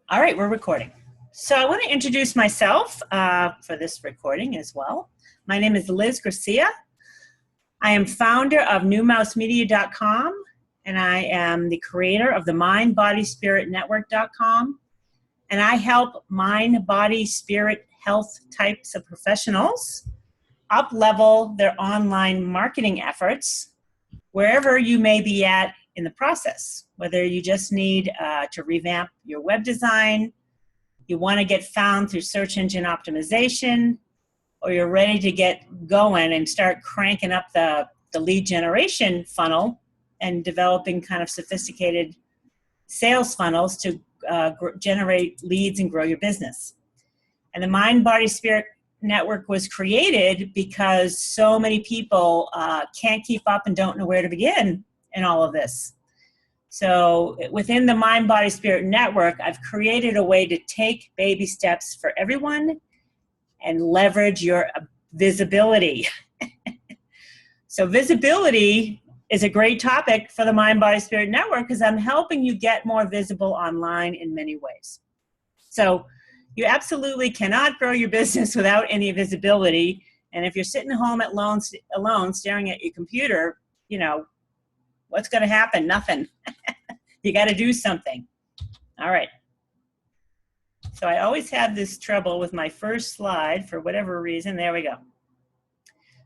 All right, we're recording. So I want to introduce myself for this recording as well. My name is Liz Garcia. I am founder of newmousemedia.com, and I am the creator of the MindbodySpirit Network.com, and I help mind, body, spirit, health types of professionals up-level their online marketing efforts wherever you may be at in the process, whether you just need to revamp your web design, you want to get found through search engine optimization, or you're ready to get going and start cranking up the lead generation funnel and developing kind of sophisticated sales funnels to generate leads and grow your business. And the Mind, Body, Spirit Network was created because so many people can't keep up and don't know where to begin in all of this. So within the Mind, Body, Spirit Network, I've created a way to take baby steps for everyone and leverage your visibility. So visibility is a great topic for the Mind, Body, Spirit Network because I'm helping you get more visible online in many ways. So you absolutely cannot grow your business without any visibility. And if you're sitting home alone staring at your computer, you know, what's going to happen? Nothing. You got to do something. All right. So I always have this trouble with my first slide for whatever reason. There we go.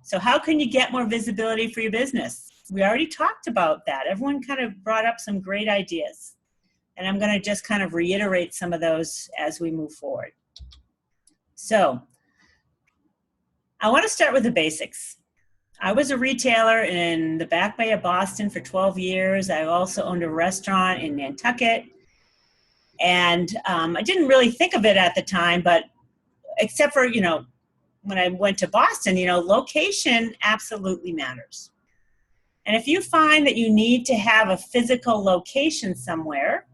So how can you get more visibility for your business? We already talked about that. Everyone kind of brought up some great ideas. And I'm going to just kind of reiterate some of those as we move forward. So I want to start with the basics. I was a retailer in the Back Bay of Boston for 12 years. I also owned a restaurant in Nantucket. And I didn't really think of it at the time, but except for, you know, when I went to Boston, you know, location absolutely matters. And if you find that you need to have a physical location somewhere,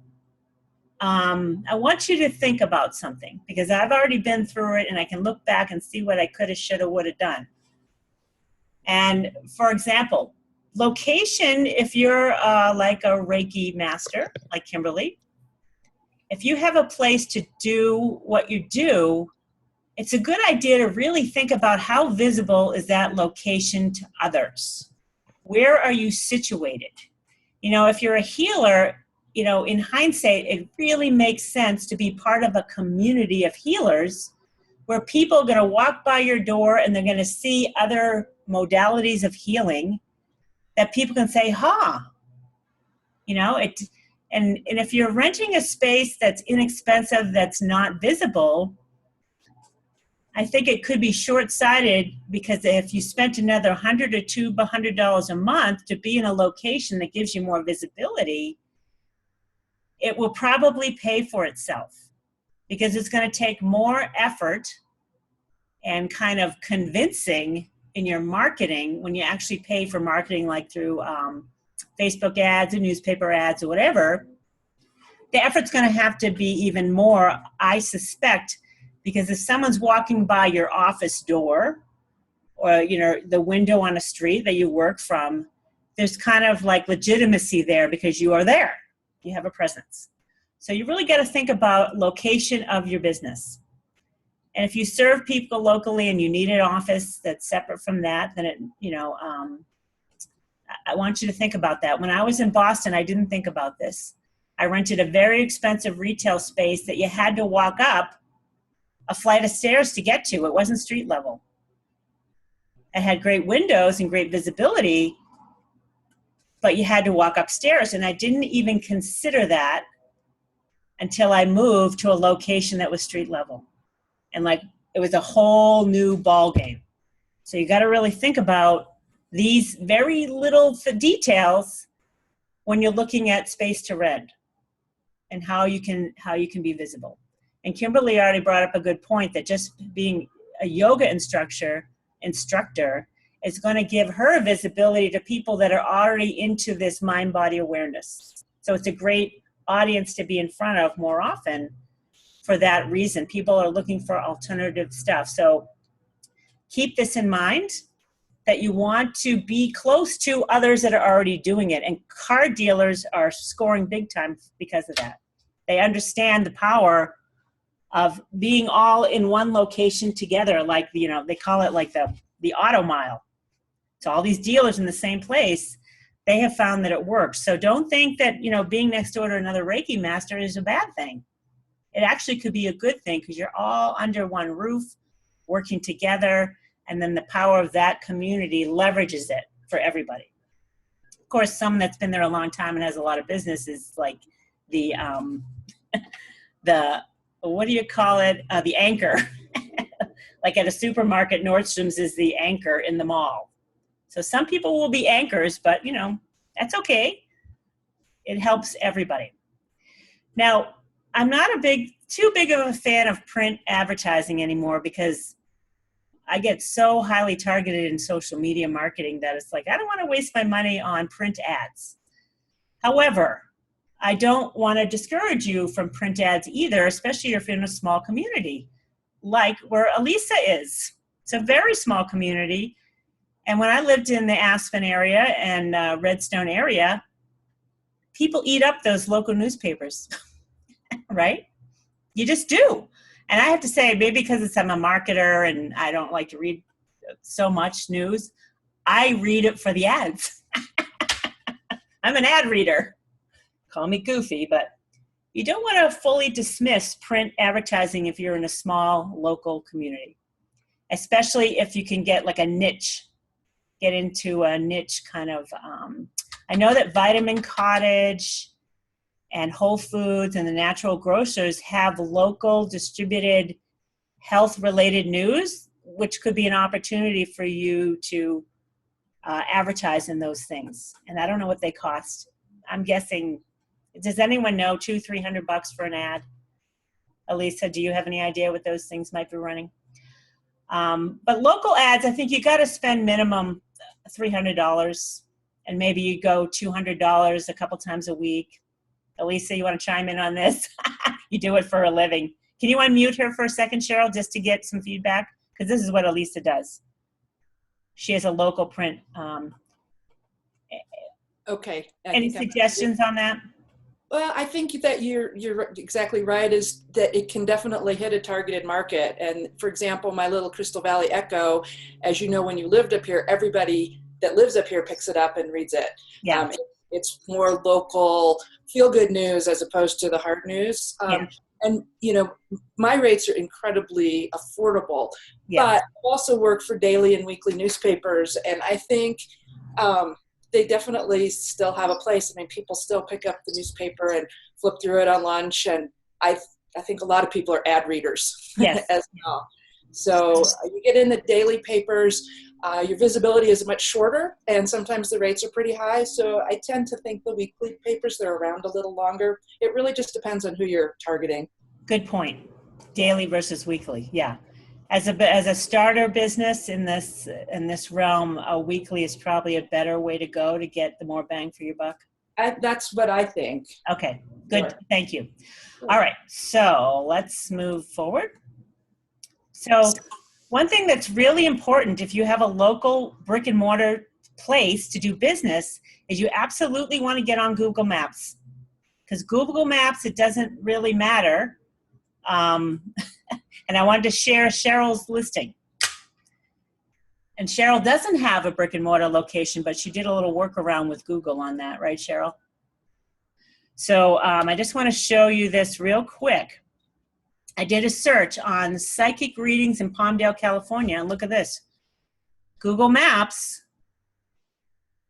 I want you to think about something because I've already been through it and I can look back and see what I could have, should have, would have done. And for example, location, if you're like a Reiki master, like Kimberly, if you have a place to do what you do, it's a good idea to really think about how visible is that location to others. Where are you situated? You know, if you're a healer, you know, in hindsight, it really makes sense to be part of a community of healers where people are going to walk by your door and they're going to see other modalities of healing that people can say, huh, you know, and if you're renting a space that's inexpensive, that's not visible, I think it could be short-sighted because if you spent another $100 or $200 a month to be in a location that gives you more visibility, it will probably pay for itself because it's going to take more effort and kind of convincing in your marketing when you actually pay for marketing like through Facebook ads or newspaper ads or whatever. The effort's going to have to be even more, I suspect, because if someone's walking by your office door or, you know, the window on a street that you work from, there's kind of like legitimacy there because you are there. You have a presence. So you really got to think about location of your business. And if you serve people locally and you need an office that's separate from that, then it, you know, I want you to think about that. When I was in Boston, I didn't think about this. I rented a very expensive retail space that you had to walk up a flight of stairs to get to. It wasn't street level. It had great windows and great visibility, but you had to walk upstairs. And I didn't even consider that until I moved to a location that was street level. And like, it was a whole new ball game. So you got to really think about these very little details when you're looking at space to rent and how you can be visible. And Kimberly already brought up a good point that just being a yoga instructor is going to give her visibility to people that are already into this mind-body awareness. So it's a great audience to be in front of more often for that reason. People are looking for alternative stuff. So keep this in mind, that you want to be close to others that are already doing it. And car dealers are scoring big time because of that. They understand the power of being all in one location together, like, you know, they call it like the auto mile. So all these dealers in the same place, they have found that it works. So don't think that, you know, being next door to another Reiki master is a bad thing. It actually could be a good thing because you're all under one roof, working together, and then the power of that community leverages it for everybody. Of course, someone that's been there a long time and has a lot of business is like the what do you call it? The anchor. Like at a supermarket, Nordstrom's is the anchor in the mall. So some people will be anchors, but you know, that's okay. It helps everybody. Now, I'm not too big of a fan of print advertising anymore because I get so highly targeted in social media marketing that it's like, I don't want to waste my money on print ads. However, I don't want to discourage you from print ads either, especially if you're in a small community, like where Elisa is. It's a very small community. And when I lived in the Aspen area and Redstone area, people eat up those local newspapers, right? You just do. And I have to say, maybe because I'm a marketer and I don't like to read so much news, I read it for the ads. I'm an ad reader. Call me goofy, but you don't want to fully dismiss print advertising if you're in a small local community, especially if you can get like a niche, get into a niche kind of, I know that Vitamin Cottage and Whole Foods and the natural grocers have local distributed health-related news, which could be an opportunity for you to advertise in those things. And I don't know what they cost. I'm guessing, does anyone know $200-300 for an ad? Elisa, do you have any idea what those things might be running? But local ads, I think you got to spend minimum $300, and maybe you go $200 a couple times a week. Elisa, you want to chime in on this? You do it for a living. Can you unmute her for a second, Cheryl, just to get some feedback? Because this is what Elisa does. She has a local print. Okay. Any suggestions on that? Well, I think that you're exactly right, is that it can definitely hit a targeted market. And for example, my little Crystal Valley Echo, as you know, when you lived up here, everybody that lives up here picks it up and reads it. Yeah. It's more local, feel-good news as opposed to the hard news. And, you know, my rates are incredibly affordable, but I also work for daily and weekly newspapers. And I think they definitely still have a place. I mean, people still pick up the newspaper and flip through it on lunch. And I think a lot of people are ad readers as well. So you get in the daily papers, your visibility is much shorter, and sometimes the rates are pretty high. So I tend to think the weekly papers, they're around a little longer. It really just depends on who you're targeting. Good point. Daily versus weekly. Yeah. As a starter business in this realm, a weekly is probably a better way to go to get the more bang for your buck. That's what I think. Okay. Good. Sure. Thank you. Sure. All right. So let's move forward. So one thing that's really important if you have a local brick and mortar place to do business is you absolutely want to get on Google Maps, because Google Maps, it doesn't really matter. And I wanted to share Cheryl's listing. And Cheryl doesn't have a brick and mortar location, but she did a little workaround with Google on that, right, Cheryl? So I just want to show you this real quick. I did a search on psychic readings in Palmdale, California, and look at this. Google Maps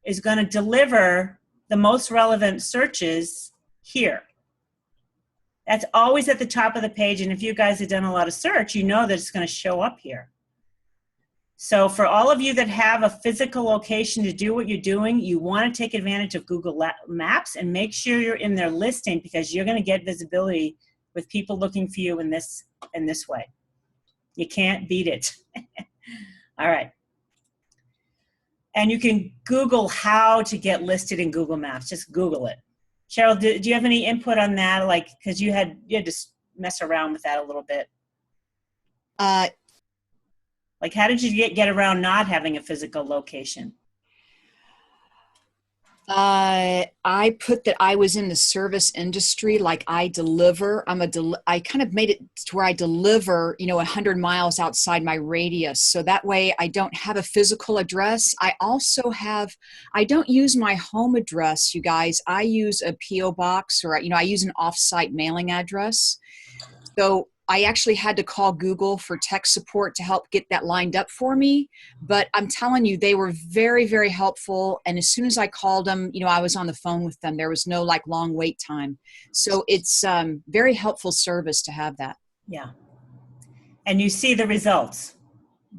is going to deliver the most relevant searches here. That's always at the top of the page, and if you guys have done a lot of search, you know that it's going to show up here. So for all of you that have a physical location to do what you're doing, you want to take advantage of Google Maps and make sure you're in their listing, because you're going to get visibility with people looking for you in this way. You can't beat it. All right. And you can Google how to get listed in Google Maps. Just Google it. Cheryl, do you have any input on that? Like, because you had to mess around with that a little bit. Like, how did you get around not having a physical location? I put that I was in the service industry, like I deliver. I kind of made it to where I deliver, 100 miles outside my radius. So that way I don't have a physical address. I don't use my home address, you guys. I use a P.O. box, or, I use an off-site mailing address. So I actually had to call Google for tech support to help get that lined up for me. But I'm telling you, they were very, very helpful. And as soon as I called them, I was on the phone with them. There was no long wait time. So it's very helpful service to have that. Yeah. And you see the results.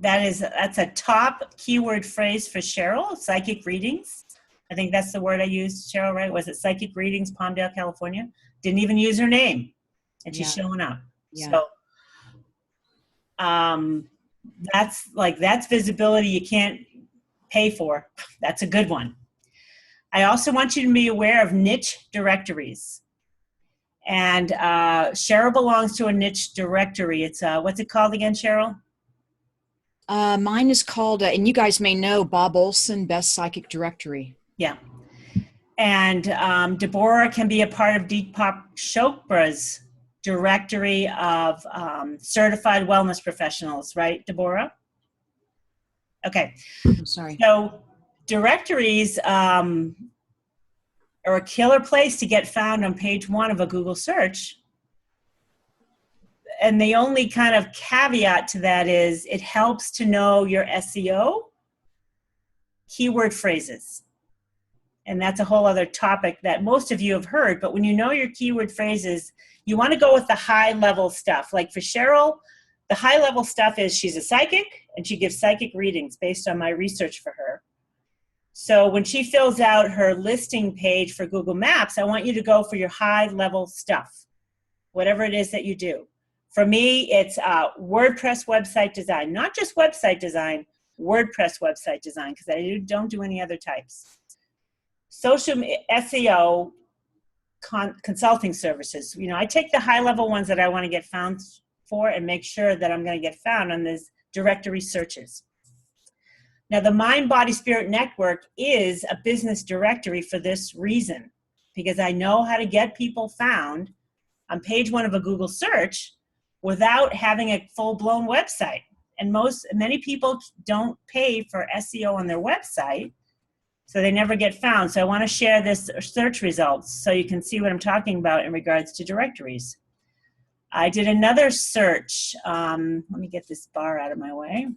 That's a top keyword phrase for Cheryl, psychic readings. I think that's the word I used, Cheryl, right? Was it psychic readings, Palmdale, California? Didn't even use her name. And she's showing up. Yeah. So that's visibility you can't pay for. That's a good one. I also want you to be aware of niche directories. And Cheryl belongs to a niche directory. It's what's it called again, Cheryl? Mine is called, and you guys may know, Bob Olson Best Psychic Directory. Yeah. And Deborah can be a part of Deepak Chopra's directory of certified wellness professionals, right, Deborah? Okay. I'm sorry. So directories are a killer place to get found on page 1 of a Google search. And the only kind of caveat to that is it helps to know your SEO keyword phrases. And that's a whole other topic that most of you have heard. But when you know your keyword phrases, you want to go with the high level stuff. Like for Cheryl, the high level stuff is she's a psychic and she gives psychic readings based on my research for her. So when she fills out her listing page for Google Maps, I want you to go for your high level stuff, whatever it is that you do. For me, it's WordPress website design, not just website design, WordPress website design, because I don't do any other types. Social SEO consulting services. I take the high level ones that I want to get found for and make sure that I'm going to get found on these directory searches. Now, the Mind Body Spirit Network is a business directory for this reason, because I know how to get people found on page 1 of a Google search without having a full-blown website. And many people don't pay for SEO on their website, so they never get found. So I want to share this search results so you can see what I'm talking about in regards to directories. I did another search. Let me get this bar out of my way.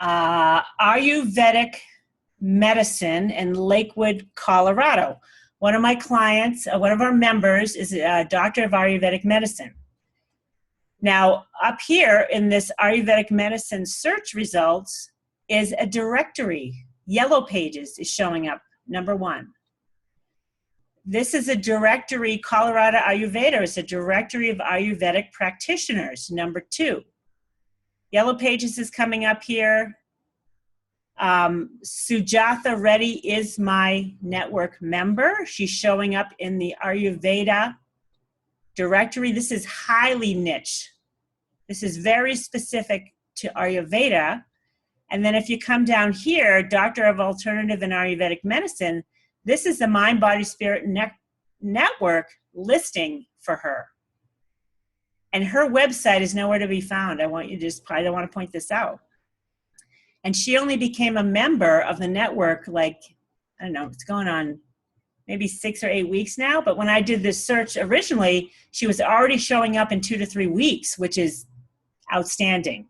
Ayurvedic medicine in Lakewood, Colorado. One of my clients, one of our members, is a doctor of Ayurvedic medicine. Now, up here in this Ayurvedic medicine search results is a directory. Yellow Pages is showing up, number 1. This is a directory, Colorado Ayurveda is a directory of Ayurvedic practitioners, number 2. Yellow Pages is coming up here. Sujatha Reddy is my network member. She's showing up in the Ayurveda directory. This is highly niche. This is very specific to Ayurveda. And then if you come down here, Doctor of Alternative and Ayurvedic Medicine, this is the Mind Body Spirit Network listing for her. And her website is nowhere to be found. I want to point this out. And she only became a member of the network it's going on maybe 6 or 8 weeks now. But when I did this search originally, she was already showing up in 2 to 3 weeks, which is outstanding.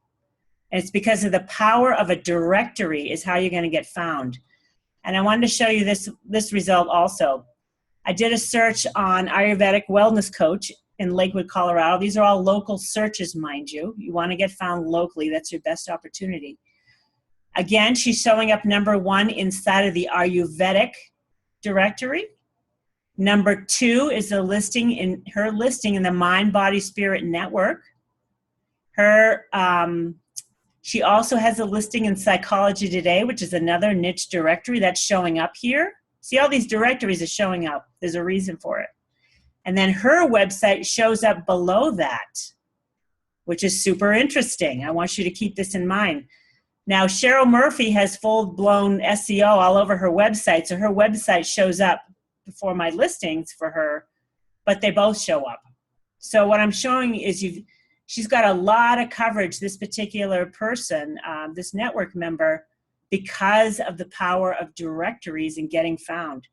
And it's because of the power of a directory is how you're going to get found. And I wanted to show you this result also. I did a search on Ayurvedic wellness coach in Lakewood, Colorado. These are all local searches, mind you. You want to get found locally. That's your best opportunity. Again, she's showing up number 1 inside of the Ayurvedic directory. Number 2 is her listing in the Mind Body Spirit Network. She also has a listing in Psychology Today, which is another niche directory that's showing up here. See, all these directories are showing up. There's a reason for it. And then her website shows up below that, which is super interesting. I want you to keep this in mind. Now, Cheryl Murphy has full-blown SEO all over her website, so her website shows up before my listings for her, but they both show up. So what I'm showing is she's got a lot of coverage, this particular person, this network member, because of the power of directories and getting found.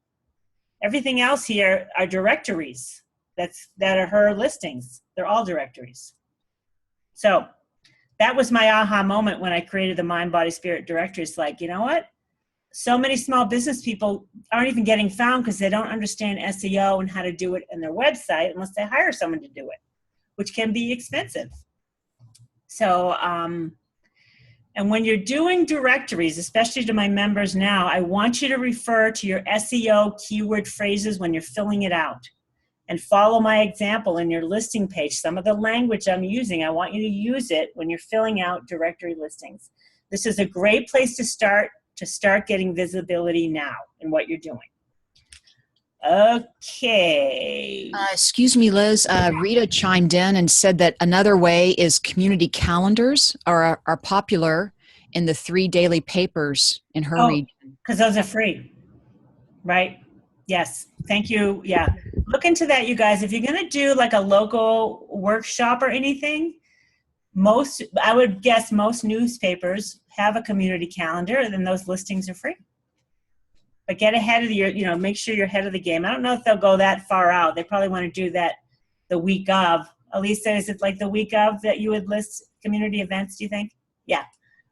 Everything else here are directories that are her listings. They're all directories. So that was my aha moment when I created the Mind, Body, Spirit directory. It's like, you know what? So many small business people aren't even getting found because they don't understand SEO and how to do it in their website unless they hire someone to do it, which can be expensive. So, and when you're doing directories, especially to my members now, I want you to refer to your SEO keyword phrases when you're filling it out. And follow my example in your listing page. Some of the language I'm using, I want you to use it when you're filling out directory listings. This is a great place to start getting visibility now in what you're doing. Okay. Excuse me, Liz. Rita chimed in and said that another way is community calendars are popular in the 3 daily papers in her region. Because those are free, right? Yes. Thank you. Yeah. Look into that, you guys. If you're going to do like a local workshop or anything, I would guess most newspapers have a community calendar, and then those listings are free. But get ahead of make sure you're ahead of the game. I don't know if they'll go that far out. They probably want to do that the week of. Elisa, is it like the week of that you would list community events, do you think? Yeah.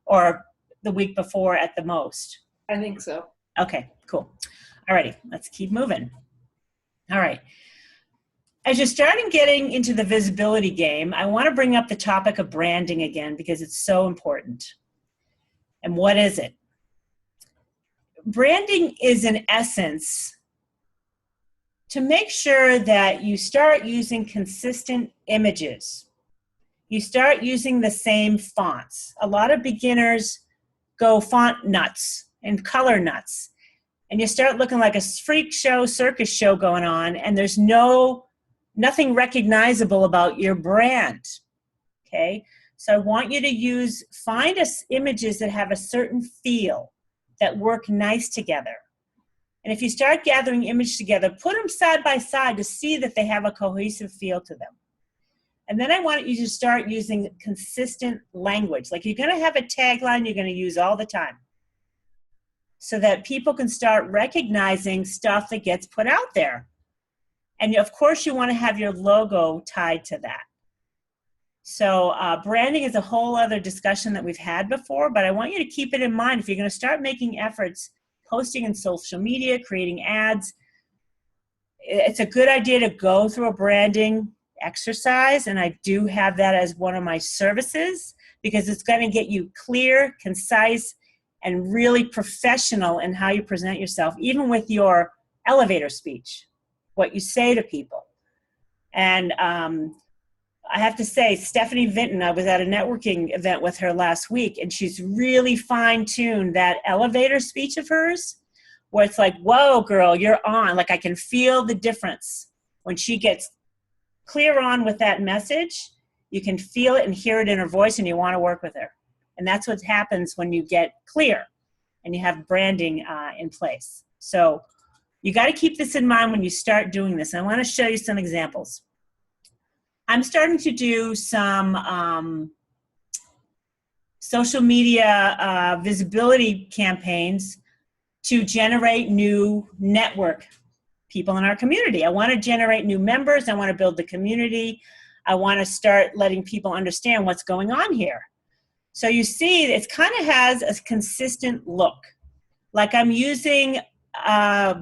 Or the week before at the most. I think so. Okay, cool. All righty, let's keep moving. All right. As you're starting getting into the visibility game, I want to bring up the topic of branding again because it's so important. And what is it? Branding is, in essence, to make sure that you start using consistent images. You start using the same fonts. A lot of beginners go font nuts and color nuts. And you start looking like a freak show, circus show going on, and there's nothing recognizable about your brand, okay? So I want you to find images that have a certain feel, that work nice together. And if you start gathering images together, put them side by side to see that they have a cohesive feel to them. And then I want you to start using consistent language. Like you're gonna have a tagline you're gonna use all the time, so that people can start recognizing stuff that gets put out there. And of course, you want to have your logo tied to that. So branding is a whole other discussion that we've had before, but I want you to keep it in mind. If you're going to start making efforts, posting in social media, creating ads, it's a good idea to go through a branding exercise. And I do have that as one of my services because it's going to get you clear, concise, and really professional in how you present yourself, even with your elevator speech, what you say to people. And I have to say, Stephanie Vinton, I was at a networking event with her last week, and she's really fine-tuned that elevator speech of hers, where it's like, whoa, girl, you're on. Like I can feel the difference. When she gets clear on with that message, you can feel it and hear it in her voice, and you want to work with her. And that's what happens when you get clear and you have branding in place. So you got to keep this in mind when you start doing this. I want to show you some examples. I'm starting to do some social media visibility campaigns to generate new network people in our community. I want to generate new members. I want to build the community. I want to start letting people understand what's going on here. So you see, it kind of has a consistent look. Like I'm using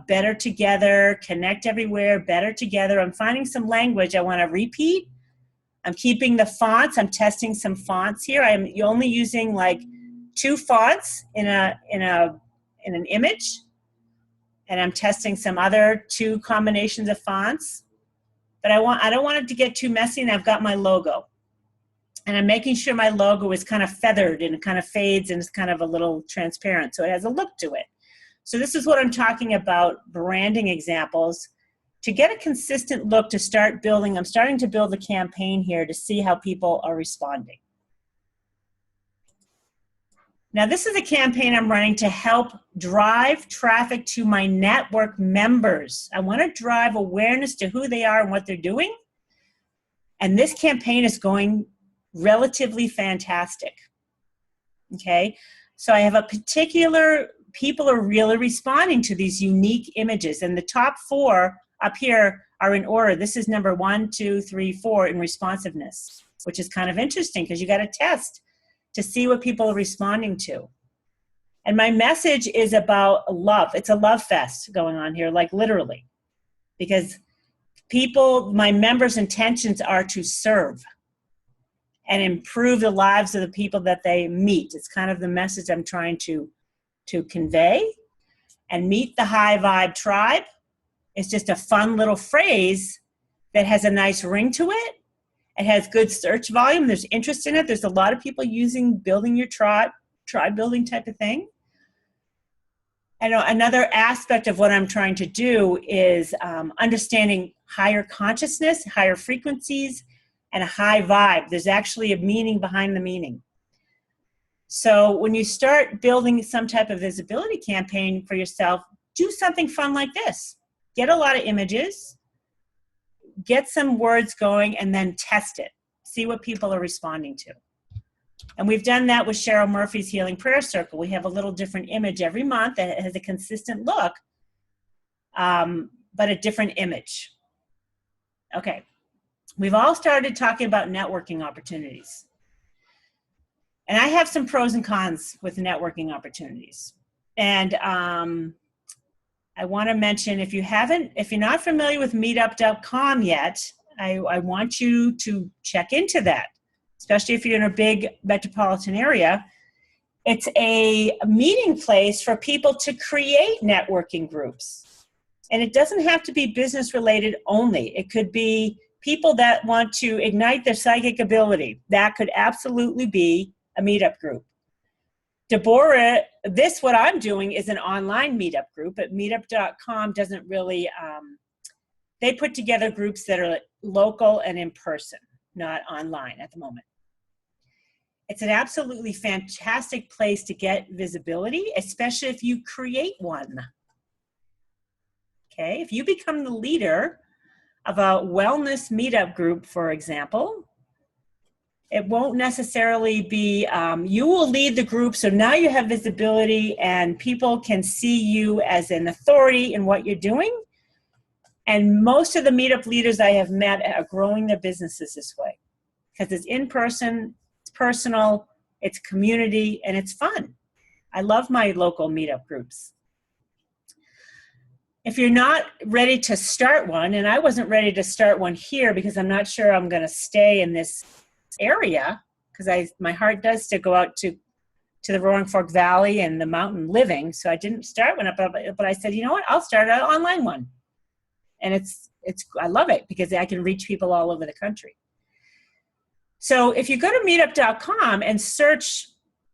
better together, connect everywhere, better together. I'm finding some language I want to repeat. I'm keeping the fonts. I'm testing some fonts here. I'm only using like 2 fonts in an image. And I'm testing some other 2 combinations of fonts. But I don't want it to get too messy, and I've got my logo. And I'm making sure my logo is kind of feathered and it kind of fades and it's kind of a little transparent. So it has a look to it. So this is what I'm talking about, branding examples. To get a consistent look to start building, I'm starting to build a campaign here to see how people are responding. Now, this is a campaign I'm running to help drive traffic to my network members. I want to drive awareness to who they are and what they're doing. And this campaign is going relatively fantastic. Okay, so I have a particular, people are really responding to these unique images, and the top 4 up here are in order. This is number 1, 2, 3, 4 in responsiveness, which is kind of interesting because you got to test to see what people are responding to. And my message is about love. It's a love fest going on here, like literally, because people, my members' intentions are to serve and improve the lives of the people that they meet. It's kind of the message I'm trying to convey. And meet the high vibe tribe is just a fun little phrase that has a nice ring to it. It has good search volume. There's interest in it. There's a lot of people using building your tribe building type of thing. And another aspect of what I'm trying to do is understanding higher consciousness, higher frequencies, and a high vibe. There's actually a meaning behind the meaning. So when you start building some type of visibility campaign for yourself, do something fun like this. Get a lot of images, get some words going, and then test it. See what people are responding to. And we've done that with Cheryl Murphy's Healing Prayer Circle. We have a little different image every month that has a consistent look, but a different image. Okay. We've all started talking about networking opportunities. And I have some pros and cons with networking opportunities. And I want to mention, if you're not familiar with meetup.com yet, I want you to check into that, especially if you're in a big metropolitan area. It's a meeting place for people to create networking groups. And it doesn't have to be business related only. It could be people that want to ignite their psychic ability. That could absolutely be a meetup group. Deborah, what I'm doing is an online meetup group, but meetup.com doesn't really, they put together groups that are local and in person, not online at the moment. It's an absolutely fantastic place to get visibility, especially if you create one. Okay, if you become the leader of a wellness meetup group, for example, it won't necessarily be, you will lead the group, so now you have visibility and people can see you as an authority in what you're doing. And most of the meetup leaders I have met are growing their businesses this way because it's in person, it's personal, it's community, and it's fun. I love my local meetup groups. If you're not ready to start one, and I wasn't ready to start one here because I'm not sure I'm going to stay in this area, because my heart does to go out to the Roaring Fork Valley and the mountain living. So I didn't start one up, but I said, you know what, I'll start an online one. And I love it because I can reach people all over the country. So if you go to meetup.com and search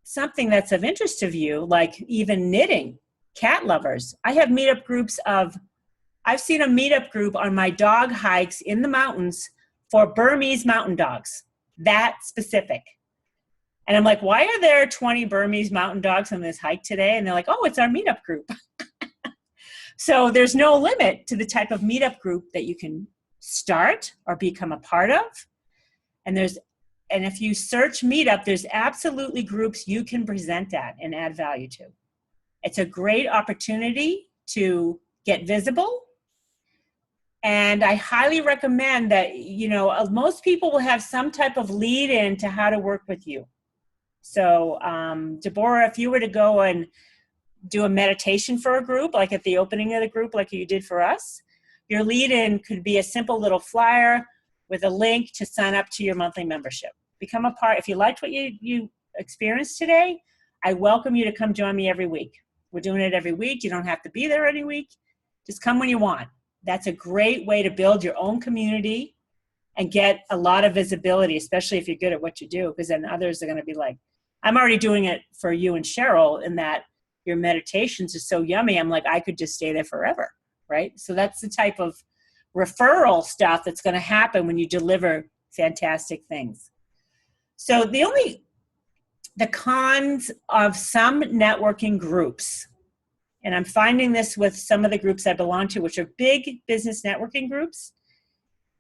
something that's of interest to you, like even knitting, cat lovers, I have meetup groups I've seen a meetup group on my dog hikes in the mountains for Burmese mountain dogs, that specific. And I'm like, why are there 20 Burmese mountain dogs on this hike today? And they're like, oh, it's our meetup group. So there's no limit to the type of meetup group that you can start or become a part of. And if you search meetup, there's absolutely groups you can present at and add value to. It's a great opportunity to get visible. And I highly recommend that, most people will have some type of lead in to how to work with you. So, Deborah, if you were to go and do a meditation for a group, like at the opening of the group, like you did for us, your lead in could be a simple little flyer with a link to sign up to your monthly membership. Become a part. If you liked what you experienced today, I welcome you to come join me every week. We're doing it every week. You don't have to be there every week. Just come when you want. That's a great way to build your own community and get a lot of visibility, especially if you're good at what you do, because then others are going to be like, I'm already doing it for you and Cheryl in that your meditations are so yummy. I'm like, I could just stay there forever, right? So that's the type of referral stuff that's going to happen when you deliver fantastic things. So the only the cons of some networking groups, and I'm finding this with some of the groups I belong to, which are big business networking groups,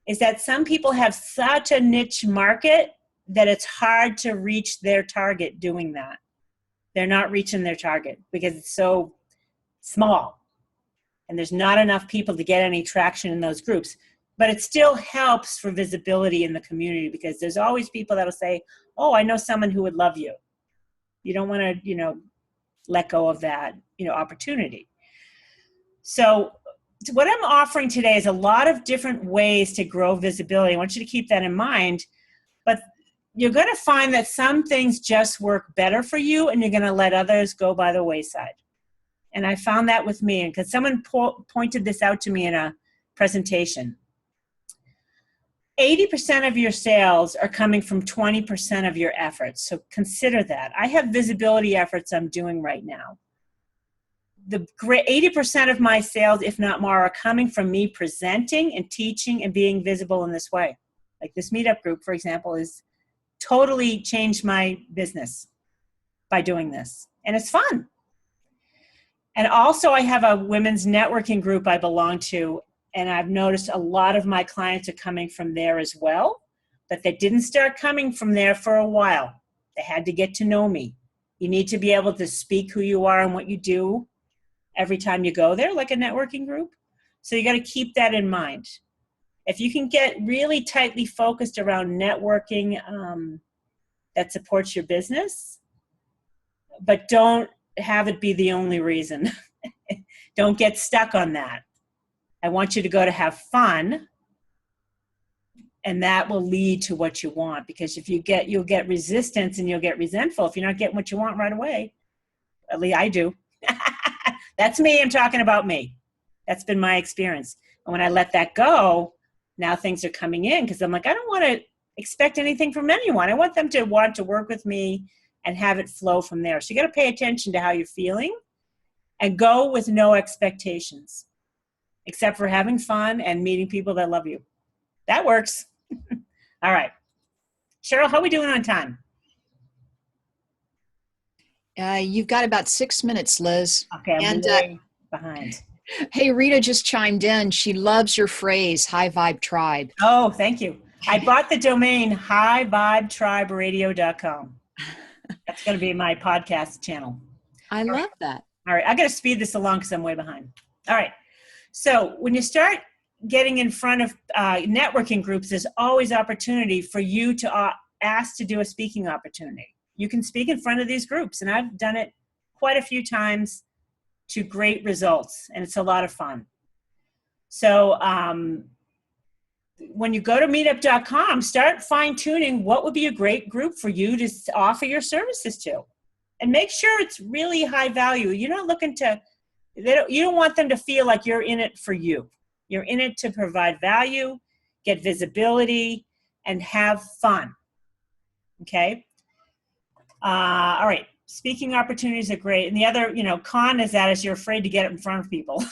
is that some people have such a niche market that it's hard to reach their target doing that. They're not reaching their target because it's so small and there's not enough people to get any traction in those groups. But it still helps for visibility in the community because there's always people that'll say, oh, I know someone who would love you. You don't want to, let go of that, opportunity. So what I'm offering today is a lot of different ways to grow visibility. I want you to keep that in mind, but you're going to find that some things just work better for you and you're going to let others go by the wayside. And I found that with me because someone pointed this out to me in a presentation. 80% of your sales are coming from 20% of your efforts. So consider that. I have visibility efforts I'm doing right now. The 80% of my sales, if not more, are coming from me presenting and teaching and being visible in this way. Like this meetup group, for example, has totally changed my business by doing this. And it's fun. And also I have a women's networking group I belong to. And I've noticed a lot of my clients are coming from there as well, but they didn't start coming from there for a while. They had to get to know me. You need to be able to speak who you are and what you do every time you go there, like a networking group. So you got to keep that in mind. If you can get really tightly focused around networking that supports your business, but don't have it be the only reason. Don't get stuck on that. I want you to go to have fun, and that will lead to what you want. Because if you'll get resistance and you'll get resentful if you're not getting what you want right away. At least I do. That's me. I'm talking about me. That's been my experience. And when I let that go, now things are coming in because I'm like, I don't want to expect anything from anyone. I want them to want to work with me and have it flow from there. So you got to pay attention to how you're feeling and go with no expectations, except for having fun and meeting people that love you. That works. All right. Cheryl, how are we doing on time? You've got about 6 minutes, Liz. Okay, I'm way behind. Hey, Rita just chimed in. She loves your phrase, High Vibe Tribe. Oh, thank you. I bought the domain highvibetriberadio.com. That's going to be my podcast channel. I love that. All right. I got to speed this along because I'm way behind. All right. So when you start getting in front of networking groups, there's always opportunity for you to ask to do a speaking opportunity. You can speak in front of these groups, and I've done it quite a few times to great results, and it's a lot of fun. So when you go to meetup.com, start fine-tuning what would be a great group for you to offer your services to. And make sure it's really high value. You're not looking to you don't want them to feel like you're in it for you. You're in it to provide value, get visibility, and have fun. Okay? All right. Speaking opportunities are great. And the other, con is you're afraid to get in front of people.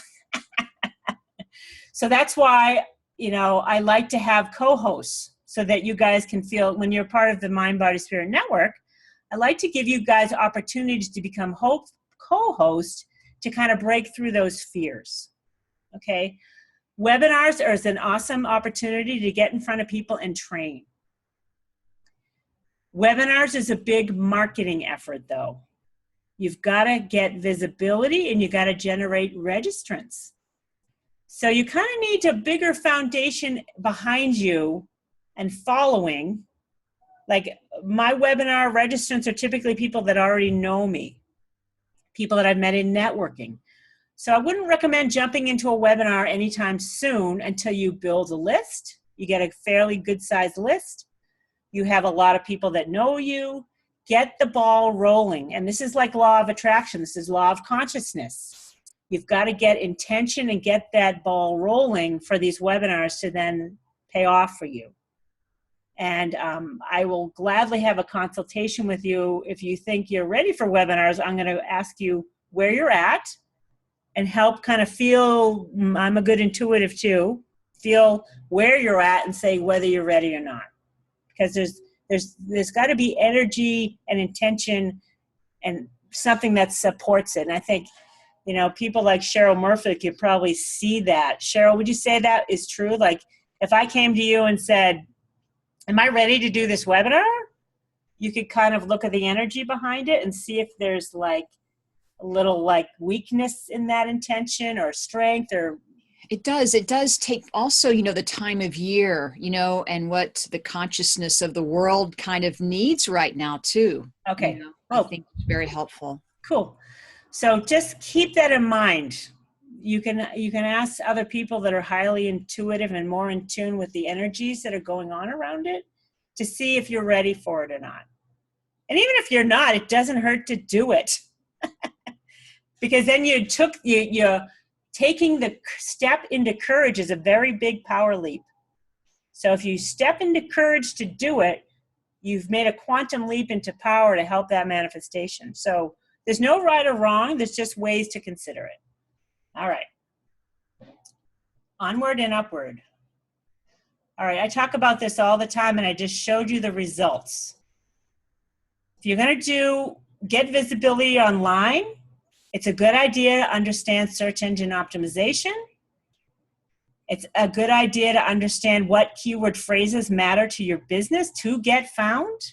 So that's why, I like to have co-hosts so that you guys can feel, when you're part of the Mind, Body, Spirit Network, I like to give you guys opportunities to become co-host to kind of break through those fears, okay? Webinars are an awesome opportunity to get in front of people and train. Webinars is a big marketing effort, though. You've got to get visibility and you got to generate registrants. So you kind of need a bigger foundation behind you and following. Like my webinar registrants are typically people that already know me, people that I've met in networking. So I wouldn't recommend jumping into a webinar anytime soon until you build a list. You get a fairly good-sized list. You have a lot of people that know you. Get the ball rolling. And this is like law of attraction. This is law of consciousness. You've got to get intention and get that ball rolling for these webinars to then pay off for you. And I will gladly have a consultation with you. If you think you're ready for webinars, I'm going to ask you where you're at and help kind of feel, I'm a good intuitive too, feel where you're at and say whether you're ready or not. Because there's There's got to be energy and intention and something that supports it. And I think, people like Cheryl Murphy could probably see that. Cheryl, would you say that is true? Like, if I came to you and said, am I ready to do this webinar? You could kind of look at the energy behind it and see if there's like a little like weakness in that intention or strength or. It does take also, the time of year, and what the consciousness of the world kind of needs right now too. Okay. I think it's very helpful. Cool. So just keep that in mind. You can ask other people that are highly intuitive and more in tune with the energies that are going on around it to see if you're ready for it or not. And even if you're not, it doesn't hurt to do it. Because then you're taking the step into courage is a very big power leap. So if you step into courage to do it, you've made a quantum leap into power to help that manifestation. So there's no right or wrong. There's just ways to consider it. All right. Onward and upward. All right. I talk about this all the time, and I just showed you the results. If you're going to get visibility online, it's a good idea to understand search engine optimization. It's a good idea to understand what keyword phrases matter to your business to get found.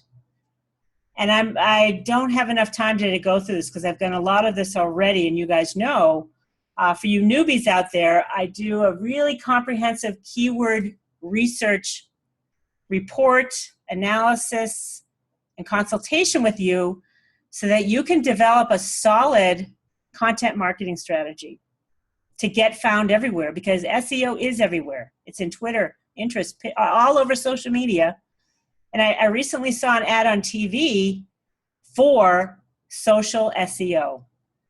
And I don't have enough time today to go through this because I've done a lot of this already, and you guys know, for you newbies out there, I do a really comprehensive keyword research report, analysis, and consultation with you so that you can develop a solid content marketing strategy to get found everywhere, because SEO is everywhere. It's in Twitter, Pinterest, all over social media. And I recently saw an ad on TV for social SEO.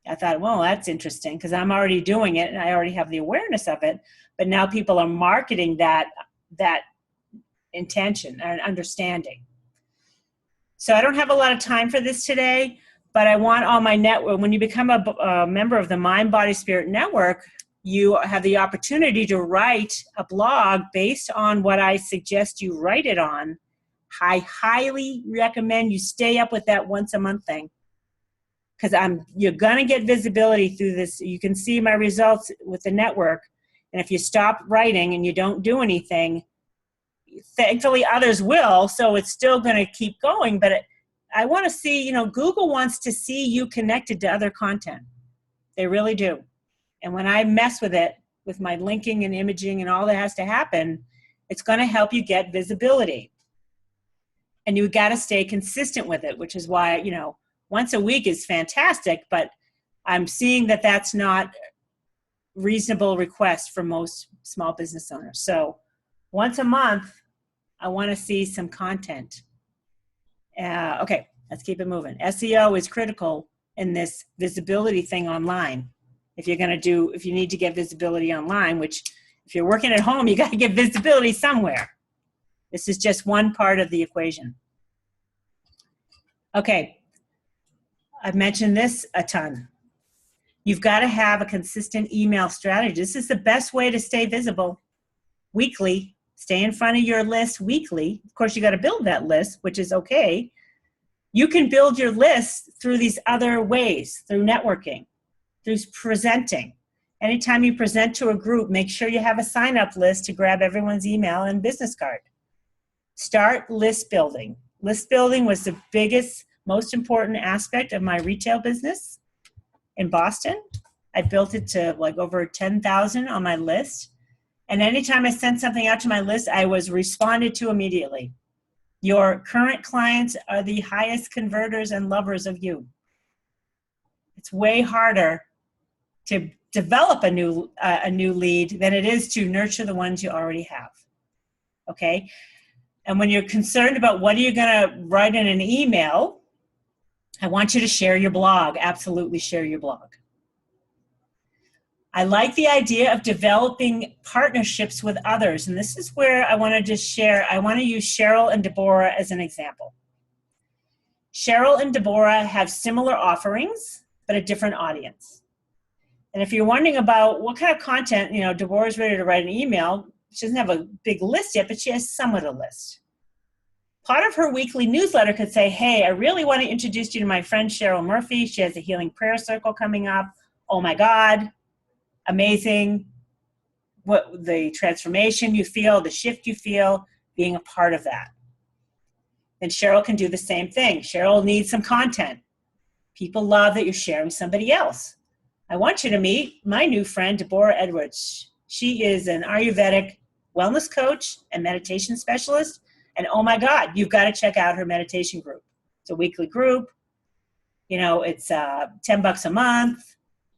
I thought, well, that's interesting because I'm already doing it and I already have the awareness of it. But now people are marketing that intention and understanding. So I don't have a lot of time for this today, but I want all my network. When you become a member of the Mind, Body, Spirit Network, you have the opportunity to write a blog based on what I suggest you write it on. I highly recommend you stay up with that once a month thing, because you're going to get visibility through this. You can see my results with the network. And if you stop writing and you don't do anything, thankfully others will. So it's still going to keep going. But I want to see, Google wants to see you connected to other content. They really do. And when I mess with it, with my linking and imaging and all that has to happen, it's going to help you get visibility. And you got to stay consistent with it, which is why, once a week is fantastic, but I'm seeing that that's not reasonable request for most small business owners. So once a month, I want to see some content. Okay, let's keep it moving. SEO is critical in this visibility thing online. If you need to get visibility online, which if you're working at home, you got to get visibility somewhere. This is just one part of the equation. Okay, I've mentioned this a ton. You've got to have a consistent email strategy. This is the best way to stay visible weekly. Stay in front of your list weekly. Of course, you got to build that list, which is okay. You can build your list through these other ways, through networking, through presenting. Anytime you present to a group, make sure you have a sign-up list to grab everyone's email and business card. Start list building. List building was the biggest, most important aspect of my retail business in Boston. I built it to like over 10,000 on my list. And anytime I sent something out to my list, I was responded to immediately. Your current clients are the highest converters and lovers of you. It's way harder to develop a new lead than it is to nurture the ones you already have. Okay? And when you're concerned about what are you going to write in an email, I want you to share your blog. Absolutely share your blog. I like the idea of developing partnerships with others. And this is where I want to just share. I want to use Cheryl and Deborah as an example. Cheryl and Deborah have similar offerings, but a different audience. And if you're wondering about what kind of content, Deborah's ready to write an email. She doesn't have a big list yet, but she has somewhat a list. part of her weekly newsletter could say, hey, I really want to introduce you to my friend Cheryl Murphy. She has a healing prayer circle coming up. Oh my God, amazing. What the transformation you feel, the shift you feel, being a part of that. Then Cheryl can do the same thing. Cheryl needs some content. People love that you're sharing somebody else. I want you to meet my new friend, Deborah Edwards. She is an Ayurvedic wellness coach and meditation specialist. And oh my God, you've got to check out her meditation group. It's a weekly group. You know, it's $10 a month.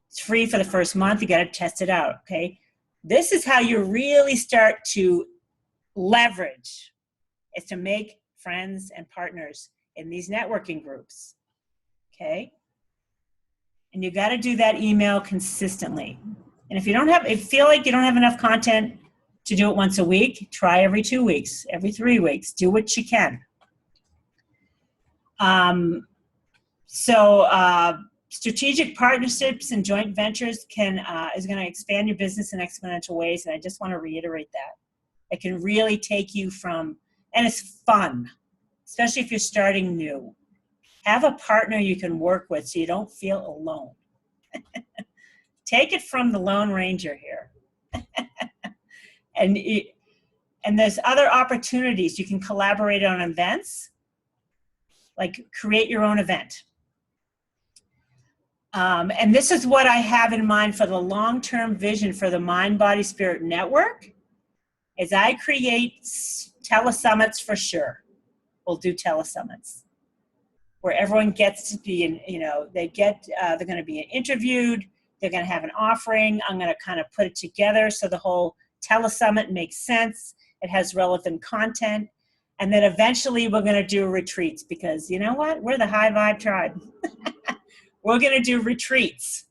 It's free for the first month. You got to test it out, okay? This is how you really start to leverage, is to make friends and partners in these networking groups, okay? And you got to do that email consistently. And if you feel like you don't have enough content to do it once a week, try every 2 weeks, every 3 weeks. Do what you can. Strategic partnerships and joint ventures is going to expand your business in exponential ways. And I just want to reiterate that. It can really take you from, and it's fun, especially if you're starting new. Have a partner you can work with so you don't feel alone. Take it from the Lone Ranger here. And there's other opportunities. You can collaborate on events, like create your own event. And this is what I have in mind for the long-term vision for the Mind, Body, Spirit Network, is I create telesummits for sure. We'll do telesummits where everyone gets to be, they're going to be interviewed. They're going to have an offering. I'm going to kind of put it together so the whole telesummit makes sense. It has relevant content. And then eventually we're going to do retreats because you know what? We're the high vibe tribe. We're going to do retreats.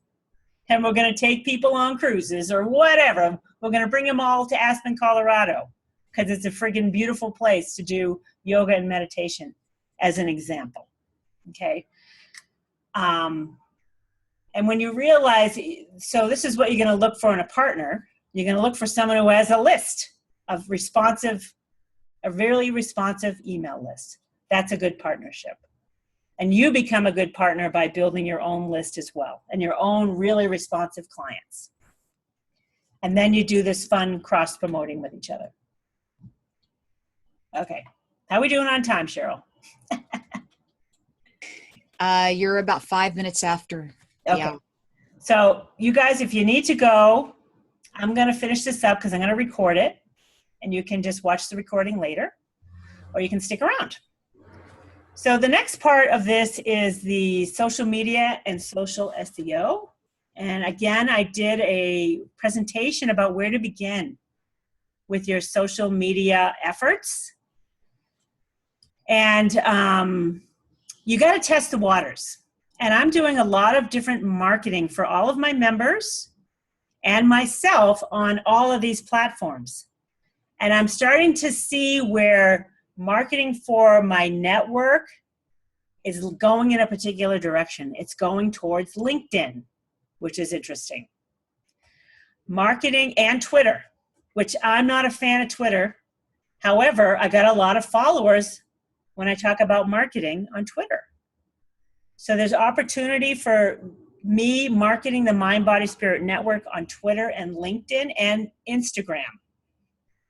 And we're going to take people on cruises or whatever. We're going to bring them all to Aspen, Colorado because it's a friggin' beautiful place to do yoga and meditation as an example. Okay. And when you realize, so this is what you're going to look for in a partner. You're going to look for someone who has a list of a really responsive email list. That's a good partnership. And you become a good partner by building your own list as well and your own really responsive clients. And then you do this fun cross-promoting with each other. Okay. How are we doing on time, Cheryl? You're about 5 minutes after. Okay. Yeah. So you guys, if you need to go, I'm going to finish this up because I'm going to record it. And you can just watch the recording later. Or you can stick around. So the next part of this is the social media and social SEO. And again, I did a presentation about where to begin with your social media efforts. And you got to test the waters. And I'm doing a lot of different marketing for all of my members and myself on all of these platforms. And I'm starting to see where marketing for my network is going in a particular direction. It's going towards LinkedIn, which is interesting. Marketing and Twitter, which I'm not a fan of Twitter. However, I got a lot of followers when I talk about marketing on Twitter. So there's opportunity for me marketing the Mind, Body, Spirit Network on Twitter and LinkedIn and Instagram,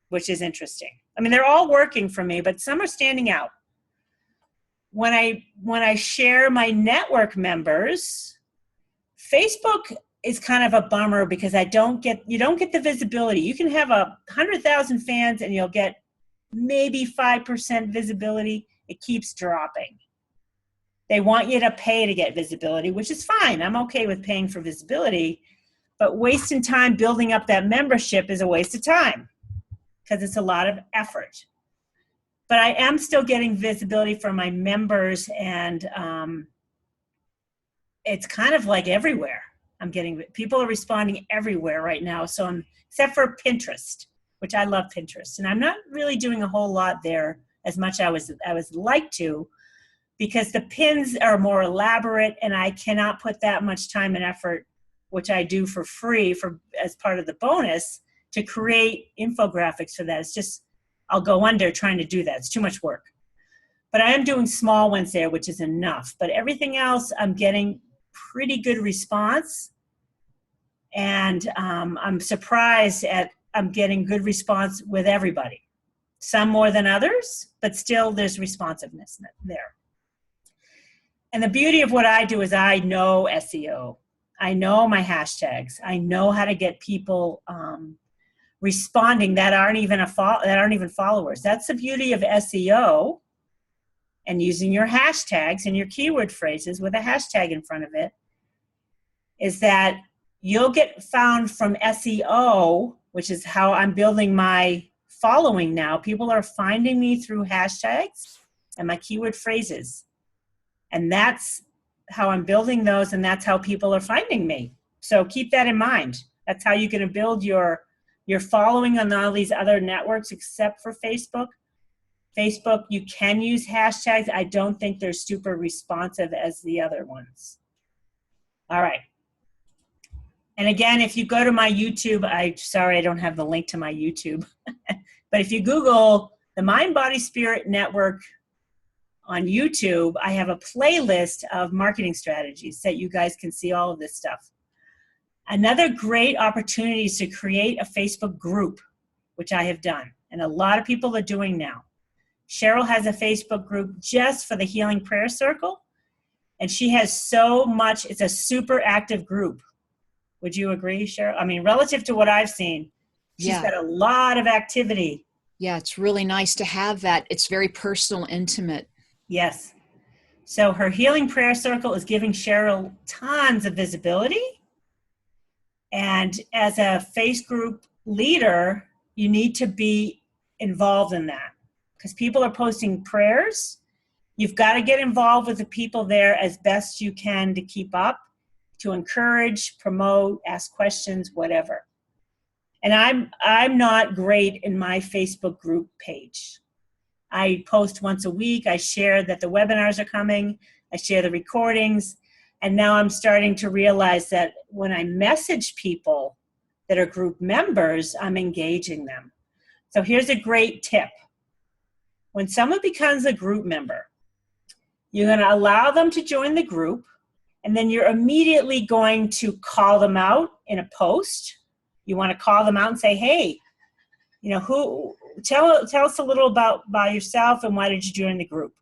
which is interesting. I mean, they're all working for me, but some are standing out. When I share my network members, Facebook is kind of a bummer because you don't get the visibility. You can have 100,000 fans and you'll get maybe 5% visibility. It keeps dropping. They want you to pay to get visibility, which is fine. I'm okay with paying for visibility, but wasting time building up that membership is a waste of time because it's a lot of effort. But I am still getting visibility from my members, and it's kind of like everywhere. People are responding everywhere right now. So except for Pinterest, which I love Pinterest, and I'm not really doing a whole lot there as much as I would like to, because the pins are more elaborate, and I cannot put that much time and effort, which I do for free as part of the bonus, to create infographics for that. It's just, I'll go under trying to do that. It's too much work. But I am doing small ones there, which is enough. But everything else, I'm getting pretty good response. And I'm surprised I'm getting good response with everybody. Some more than others, but still there's responsiveness there. And the beauty of what I do is I know SEO. I know my hashtags. I know how to get people responding that aren't even followers. That's the beauty of SEO and using your hashtags and your keyword phrases with a hashtag in front of it, is that you'll get found from SEO, which is how I'm building my following now. People are finding me through hashtags and my keyword phrases. And that's how I'm building those, and that's how people are finding me. So keep that in mind. That's how you're going to build your following on all these other networks except for Facebook. Facebook, you can use hashtags. I don't think they're super responsive as the other ones. All right. And again, if you go to my YouTube, sorry I don't have the link to my YouTube, but if you Google the Mind, Body, Spirit Network on YouTube, I have a playlist of marketing strategies that you guys can see all of this stuff. Another great opportunity is to create a Facebook group, which I have done, and a lot of people are doing now. Cheryl has a Facebook group just for the Healing Prayer Circle, and she has so much, it's a super active group. Would you agree, Cheryl? I mean, relative to what I've seen, she's got a lot of activity. Yeah, it's really nice to have that. It's very personal, intimate. Yes. So her Healing Prayer Circle is giving Cheryl tons of visibility. And as a face group leader, you need to be involved in that because people are posting prayers. You've got to get involved with the people there as best you can to keep up, to encourage, promote, ask questions, whatever. And I'm not great in my Facebook group page. I post once a week. I share that the webinars are coming. I share the recordings. And now I'm starting to realize that when I message people that are group members, I'm engaging them. So here's a great tip. When someone becomes a group member, you're going to allow them to join the group, and then you're immediately going to call them out in a post. You want to call them out and say, hey, you know, tell us a little about yourself and why did you join the group?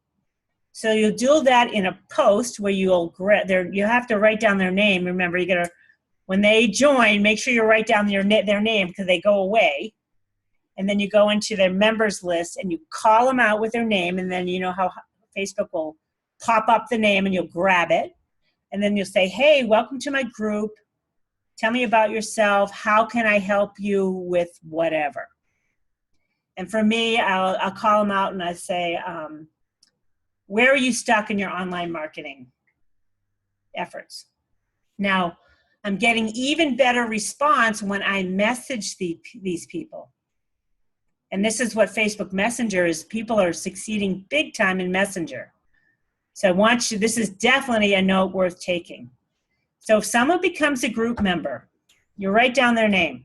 So you'll do that in a post where you have to write down their name. Remember, when they join, make sure you write down their name because they go away. And then you go into their members list and you call them out with their name, and then you know how Facebook will pop up the name and you'll grab it. And then you'll say, hey, welcome to my group. Tell me about yourself. How can I help you with whatever? And for me, I'll call them out and I say, where are you stuck in your online marketing efforts? Now, I'm getting even better response when I message these people. And this is what Facebook Messenger is. People are succeeding big time in Messenger. So this is definitely a note worth taking. So if someone becomes a group member, you write down their name.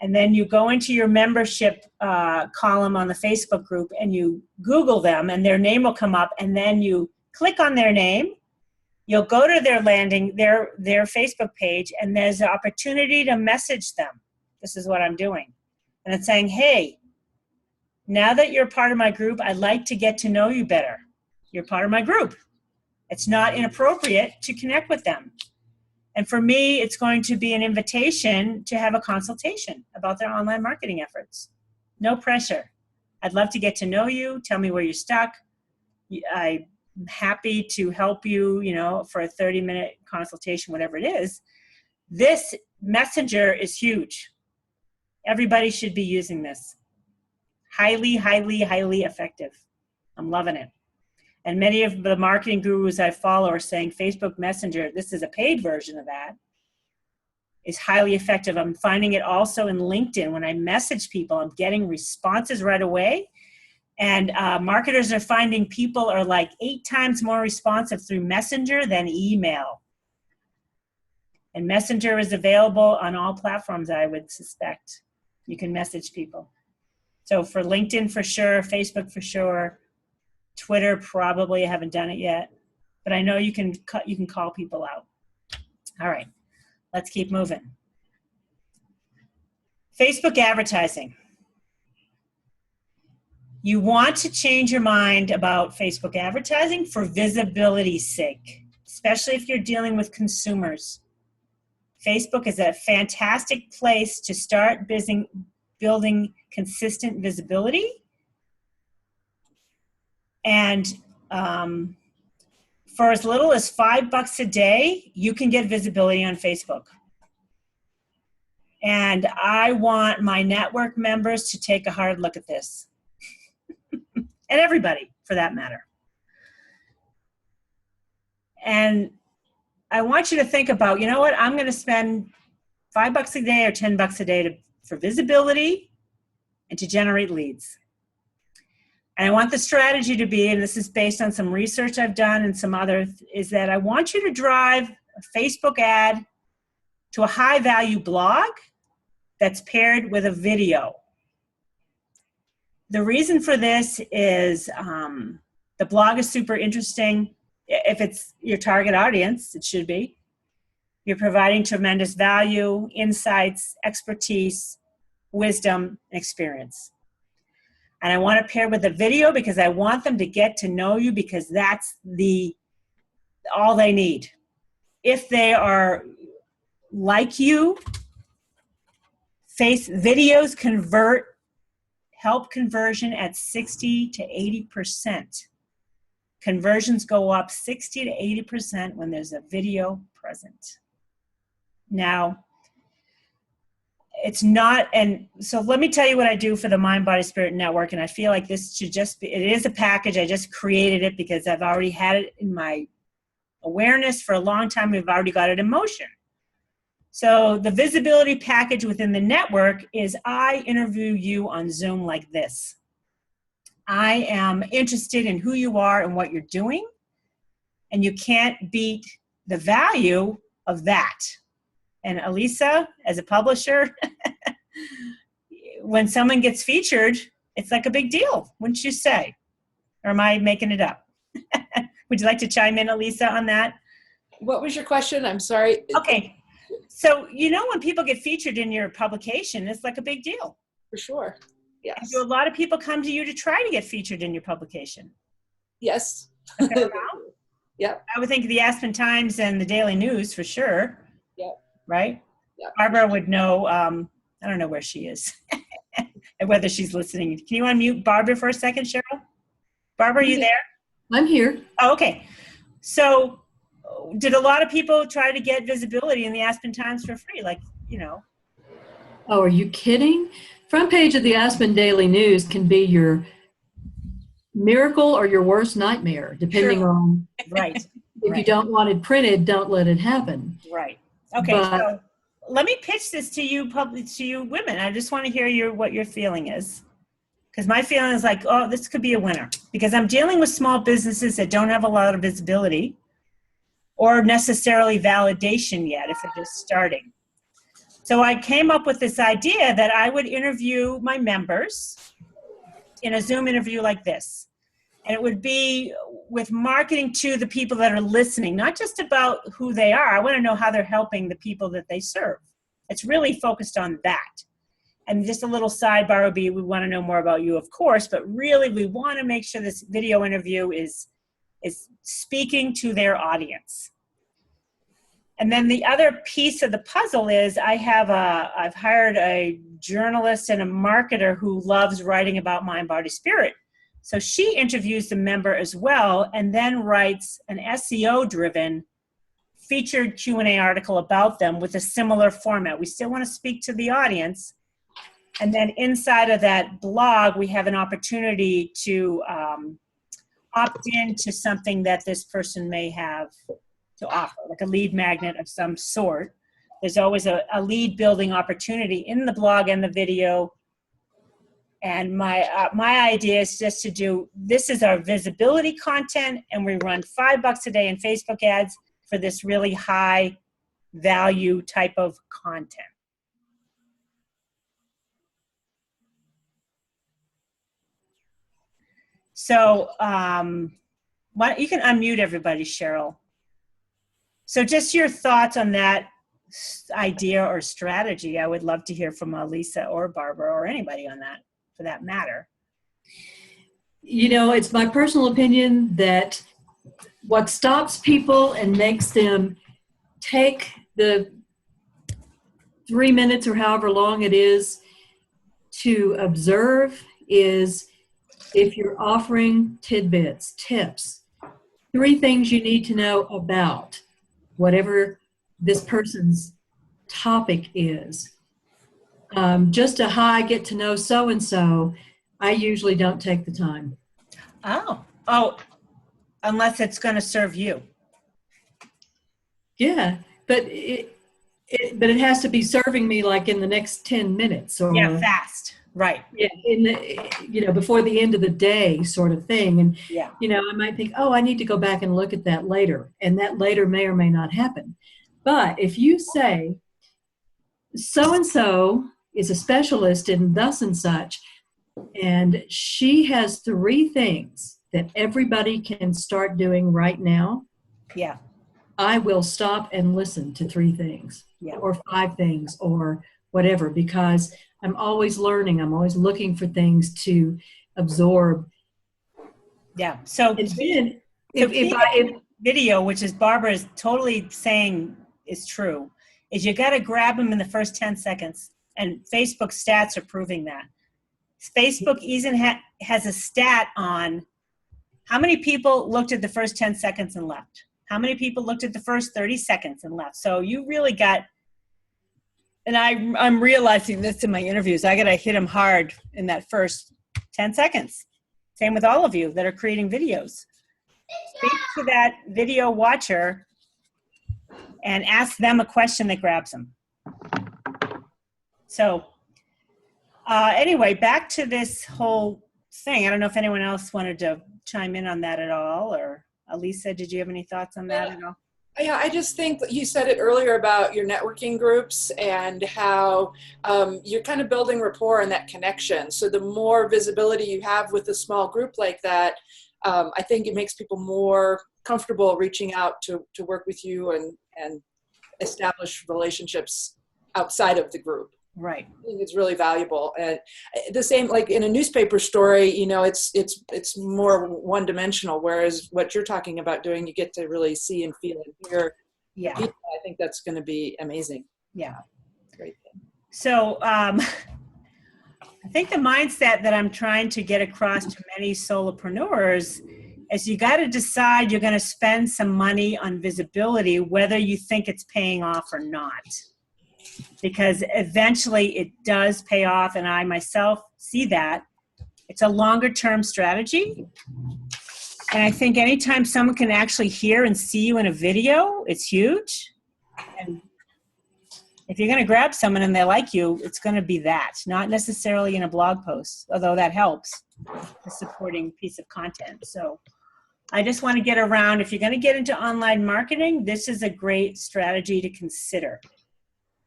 And then you go into your membership column on the Facebook group and you Google them and their name will come up, and then you click on their name. You'll go to their their Facebook page, and there's an opportunity to message them. This is what I'm doing. And it's saying, hey, now that you're part of my group, I'd like to get to know you better. You're part of my group. It's not inappropriate to connect with them. And for me, it's going to be an invitation to have a consultation about their online marketing efforts. No pressure. I'd love to get to know you. Tell me where you're stuck. I'm happy to help you, for a 30-minute consultation, whatever it is. This messenger is huge. Everybody should be using this. Highly, highly, highly effective. I'm loving it. And many of the marketing gurus I follow are saying Facebook Messenger, this is a paid version of that, is highly effective. I'm finding it also in LinkedIn. When I message people, I'm getting responses right away. And marketers are finding people are like 8 times more responsive through Messenger than email. And Messenger is available on all platforms, I would suspect. You can message people. So for LinkedIn for sure, Facebook for sure, Twitter, probably. I haven't done it yet, but I know you can call people out. All right, let's keep moving. Facebook advertising. You want to change your mind about Facebook advertising for visibility's sake, especially if you're dealing with consumers. Facebook is a fantastic place to start building consistent visibility. And for as little as $5 a day, you can get visibility on Facebook. And I want my network members to take a hard look at this. And everybody, for that matter. And I want you to think about, you know what, I'm going to spend $5 a day or $10 a day for visibility and to generate leads. And I want the strategy to be, and this is based on some research I've done and some other, is that I want you to drive a Facebook ad to a high-value blog that's paired with a video. The reason for this is the blog is super interesting. If it's your target audience, it should be. You're providing tremendous value, insights, expertise, wisdom, and experience. And I want to pair with a video because I want them to get to know you, because that's all they need. If they are like you, videos help conversion at 60 to 80%. Conversions go up 60 to 80% when there's a video present. Now, it's not, and so let me tell you what I do for the Mind, Body, Spirit Network, and I feel like this should just be, it is a package. I just created it because I've already had it in my awareness for a long time. We've already got it in motion. So the visibility package within the network is I interview you on Zoom like this. I am interested in who you are and what you're doing, and you can't beat the value of that. And Elisa, as a publisher, when someone gets featured, it's like a big deal, wouldn't you say? Or am I making it up? Would you like to chime in, Elisa, on that? What was your question? I'm sorry. Okay. So, you know, when people get featured in your publication, it's like a big deal. For sure. Yes. And do a lot of people come to you to try to get featured in your publication? Yes. A fair amount? Yep. I would think the Aspen Times and the Daily News for sure. Yep. Right? Yep. Barbara would know. I don't know where she is and whether she's listening. Can you unmute Barbara for a second, Cheryl? Barbara, are you there? I'm here. Oh, okay. So did a lot of people try to get visibility in the Aspen Times for free? Like, you know. Oh, are you kidding? Front page of the Aspen Daily News can be your miracle or your worst nightmare, depending on. Right. If you don't want it printed, don't let it happen. Right. Okay. So let me pitch this to you, women. I just want to hear what your feeling is. Because my feeling is like, oh, this could be a winner. Because I'm dealing with small businesses that don't have a lot of visibility or necessarily validation yet if they're just starting. So I came up with this idea that I would interview my members in a Zoom interview like this. And it would be with marketing to the people that are listening, not just about who they are. I want to know how they're helping the people that they serve. It's really focused on that. And just a little sidebar would be, we want to know more about you, of course, but really we want to make sure this video interview is speaking to their audience. And then the other piece of the puzzle is I've hired a journalist and a marketer who loves writing about mind, body, spirit. So she interviews the member as well and then writes an SEO-driven featured Q&A article about them with a similar format. We still want to speak to the audience. And then inside of that blog, we have an opportunity to opt into something that this person may have to offer, like a lead magnet of some sort. There's always a lead building opportunity in the blog and the video. And my idea is just to do, this is our visibility content, and we run $5 a day in Facebook ads for this really high value type of content. So you can unmute everybody, Cheryl. So just your thoughts on that idea or strategy. I would love to hear from Lisa or Barbara or anybody on that, for that matter. It's my personal opinion that what stops people and makes them take the 3 minutes or however long it is to observe is if you're offering tidbits, tips, 3 things you need to know about whatever this person's topic is. Just a hi, get to know so-and-so, I usually don't take the time. Oh, unless it's going to serve you. Yeah, but it has to be serving me like in the next 10 minutes or fast. Right. Yeah, in the before the end of the day sort of thing. And I might think, oh, I need to go back and look at that later. And that later may or may not happen. But if you say so-and-so is a specialist in thus and such, and she has 3 things that everybody can start doing right now. Yeah. I will stop and listen to 3 things or 5 things or whatever, because I'm always learning. I'm always looking for things to absorb. Yeah. So then, if video, which is Barbara is totally saying is true, is you got to grab them in the first 10 seconds. And Facebook stats are proving that. Facebook even has a stat on how many people looked at the first 10 seconds and left. How many people looked at the first 30 seconds and left. So you really got, and I'm realizing this in my interviews, I got to hit them hard in that first 10 seconds. Same with all of you that are creating videos. Speak to that video watcher and ask them a question that grabs them. So anyway, back to this whole thing. I don't know if anyone else wanted to chime in on that at all, or Elisa, did you have any thoughts on that at all? Yeah, I just think that you said it earlier about your networking groups and how you're kind of building rapport and that connection. So the more visibility you have with a small group like that, I think it makes people more comfortable reaching out to work with you and establish relationships outside of the group. Right. I think it's really valuable. And the same, like in a newspaper story, it's more one-dimensional, whereas what you're talking about doing, you get to really see and feel and hear. Yeah. People. I think that's going to be amazing. Yeah. Great thing. So I think the mindset that I'm trying to get across to many solopreneurs is you got to decide you're going to spend some money on visibility, whether you think it's paying off or not. Because eventually it does pay off, and I myself see that. It's a longer term strategy. And I think anytime someone can actually hear and see you in a video, it's huge. And if you're going to grab someone and they like you, it's going to be that, not necessarily in a blog post, although that helps, a supporting piece of content. So I just want to get around, if you're going to get into online marketing, this is a great strategy to consider.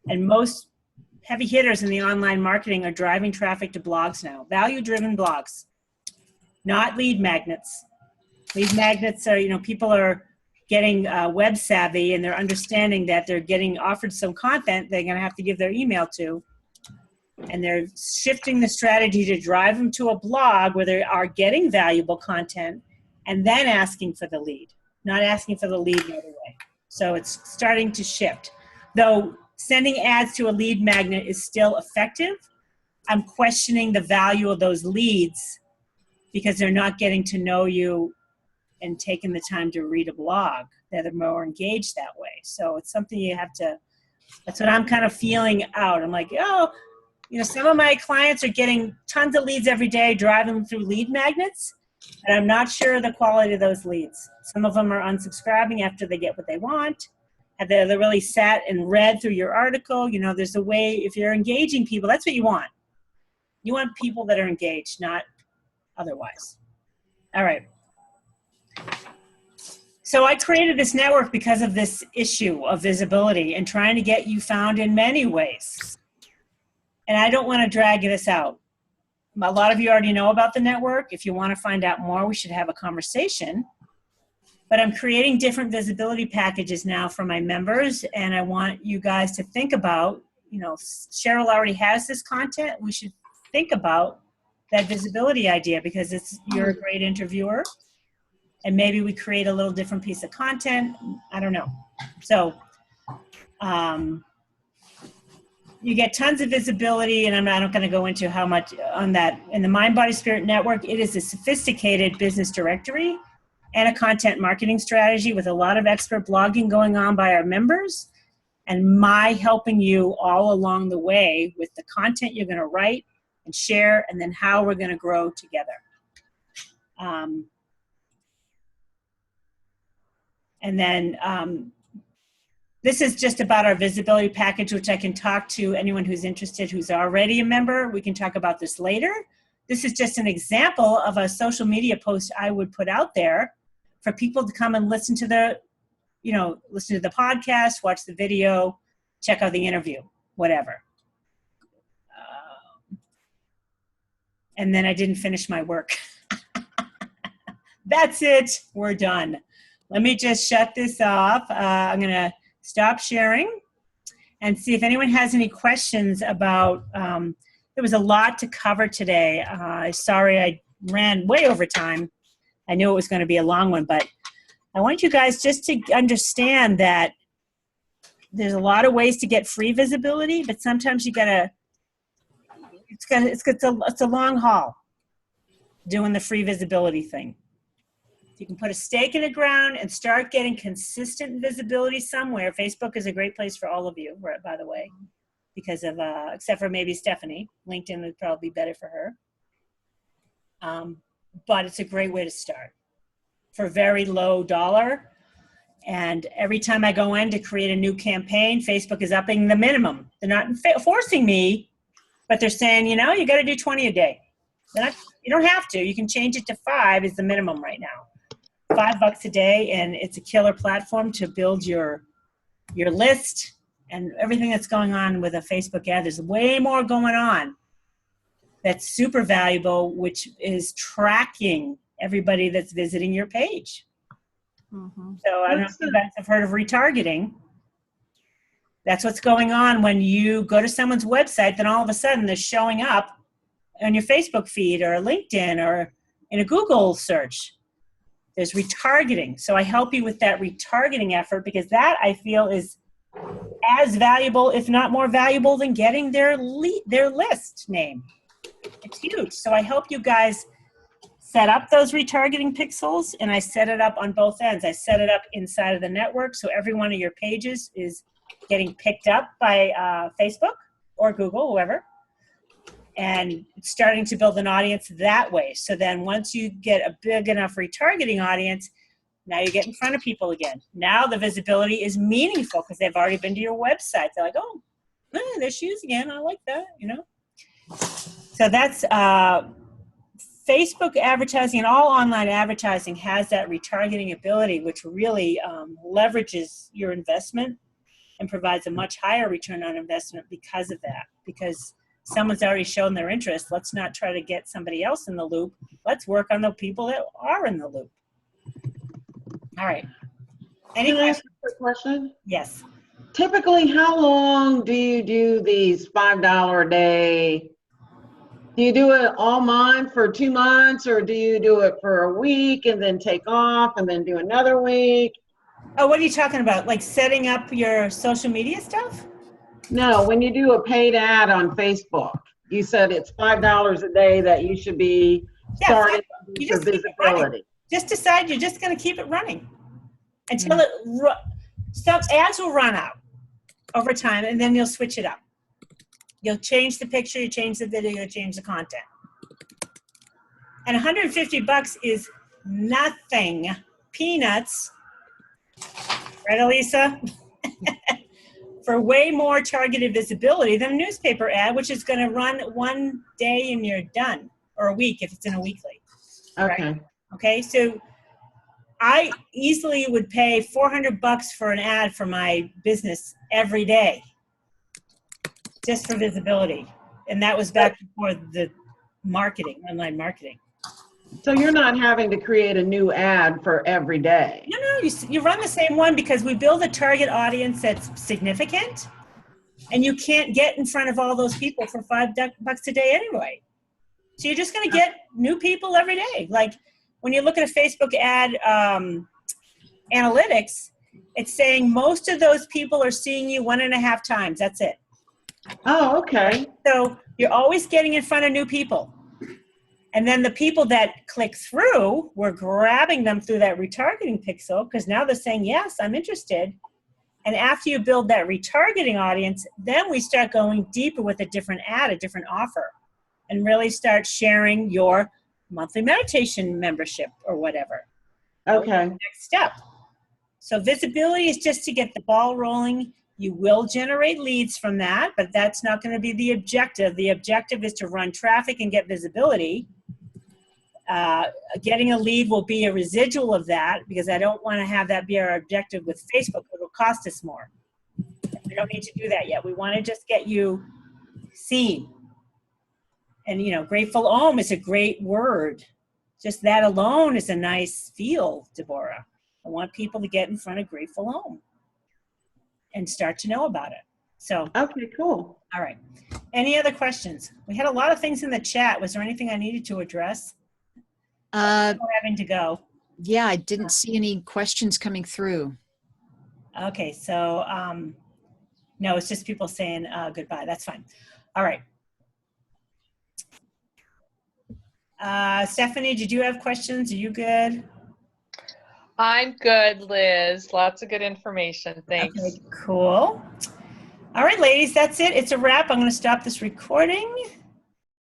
And most heavy hitters in the online marketing are driving traffic to blogs now, value-driven blogs, not lead magnets. Lead magnets are, people are getting web savvy and they're understanding that they're getting offered some content they're going to have to give their email to. And they're shifting the strategy to drive them to a blog where they are getting valuable content and then asking for the lead, not asking for the lead the other way. So it's starting to shift. Though sending ads to a lead magnet is still effective, I'm questioning the value of those leads because they're not getting to know you and taking the time to read a blog. They're more engaged that way. So it's something you have to, that's what I'm kind of feeling out. I'm like, some of my clients are getting tons of leads every day, driving them through lead magnets, and I'm not sure the quality of those leads. Some of them are unsubscribing after they get what they want. Have they really sat and read through your article? There's a way, if you're engaging people, that's what you want. You want people that are engaged, not otherwise. All right. So I created this network because of this issue of visibility and trying to get you found in many ways. And I don't want to drag this out. a lot of you already know about the network. If you want to find out more, we should have a conversation. But I'm creating different visibility packages now for my members, and I want you guys to think about, Cheryl already has this content. We should think about that visibility idea because you're a great interviewer, and maybe we create a little different piece of content. I don't know. So you get tons of visibility, and I'm not going to go into how much on that. In the Mind, Body, Spirit Network, it is a sophisticated business directory and a content marketing strategy with a lot of expert blogging going on by our members, and my helping you all along the way with the content you're going to write and share, and then how we're going to grow together. And then this is just about our visibility package, which I can talk to anyone who's interested who's already a member. We can talk about this later. This is just an example of a social media post I would put out there for people to come and listen to the podcast, watch the video, check out the interview, whatever. And then I didn't finish my work. That's it. We're done. Let me just shut this off. I'm going to stop sharing and see if anyone has any questions about, there was a lot to cover today. Sorry I ran way over time. I knew it was going to be a long one, but I want you guys just to understand that there's a lot of ways to get free visibility, but sometimes you gotta, it's a long haul doing the free visibility thing. You can put a stake in the ground and start getting consistent visibility somewhere. Facebook is a great place for all of you, by the way, because of, except for maybe Stephanie. LinkedIn would probably be better for her. But it's a great way to start for very low dollar. And every time I go in to create a new campaign, Facebook is upping the minimum. They're not forcing me, but they're saying, you got to do 20 a day. You don't have to. You can change it to 5 is the minimum right now. $5 a day, and it's a killer platform to build your list and everything that's going on with a Facebook ad. There's way more going on that's super valuable, which is tracking everybody that's visiting your page. Mm-hmm. So I don't know if you guys have heard of retargeting. That's what's going on when you go to someone's website, then all of a sudden they're showing up on your Facebook feed or LinkedIn or in a Google search. There's retargeting. So I help you with that retargeting effort because that I feel is as valuable, if not more valuable, than getting their list name. It's huge. So I help you guys set up those retargeting pixels, and I set it up on both ends. I set it up inside of the network, so every one of your pages is getting picked up by Facebook or Google, whoever, and starting to build an audience that way. So then once you get a big enough retargeting audience, now you get in front of people again. Now the visibility is meaningful because they've already been to your website. They're like, oh, there she is again. I like that, So that's Facebook advertising, and all online advertising has that retargeting ability, which really leverages your investment and provides a much higher return on investment because of that. Because someone's already shown their interest. Let's not try to get somebody else in the loop. Let's work on the people that are in the loop. All right. Any Can I questions? ask a quick question? Yes. Typically, how long do you do these $5 a day? Do you do it all month for 2 months, or do you do it for a week and then take off and then do another week? Oh, what are you talking about? Like setting up your social media stuff? No, when you do a paid ad on Facebook, you said it's $5 a day that you should be starting for visibility. Just decide you're just going to keep it running until some ads will run out over time, and then you'll switch it up. You'll change the picture, you change the video, you change the content. And $150 is nothing. Peanuts. Right, Elisa? For way more targeted visibility than a newspaper ad, which is going to run one day and you're done, or a week if it's in a weekly. Okay. Right? Okay, so I easily would pay $400 for an ad for my business every day, just for visibility. And that was back before the marketing, online marketing. So you're not having to create a new ad for every day. No, you run the same one because we build a target audience that's significant, and you can't get in front of all those people for $5 a day anyway. So you're just going to get new people every day. Like when you look at a Facebook ad analytics, it's saying most of those people are seeing you 1.5 times. That's it. Oh, okay. So you're always getting in front of new people. And then the people that click through, we're grabbing them through that retargeting pixel because now they're saying, yes, I'm interested. And after you build that retargeting audience, then we start going deeper with a different ad, a different offer, and really start sharing your monthly meditation membership or whatever. Okay. Next step. So visibility is just to get the ball rolling. You will generate leads from that, but that's not going to be the objective. The objective is to run traffic and get visibility. Getting a lead will be a residual of that because I don't want to have that be our objective with Facebook. It will cost us more. We don't need to do that yet. We want to just get you seen. And, Grateful Om is a great word. Just that alone is a nice feel, Deborah. I want people to get in front of Grateful Om and start to know about it. So, okay, cool. All right. Any other questions? We had a lot of things in the chat. Was there anything I needed to address? Having to go. Yeah, I didn't see any questions coming through. Okay, so no, it's just people saying goodbye. That's fine. All right. Stephanie, did you have questions? Are you good? I'm good, Liz. Lots of good information. Thanks. Okay, cool. All right, ladies, that's it. It's a wrap. I'm going to stop this recording.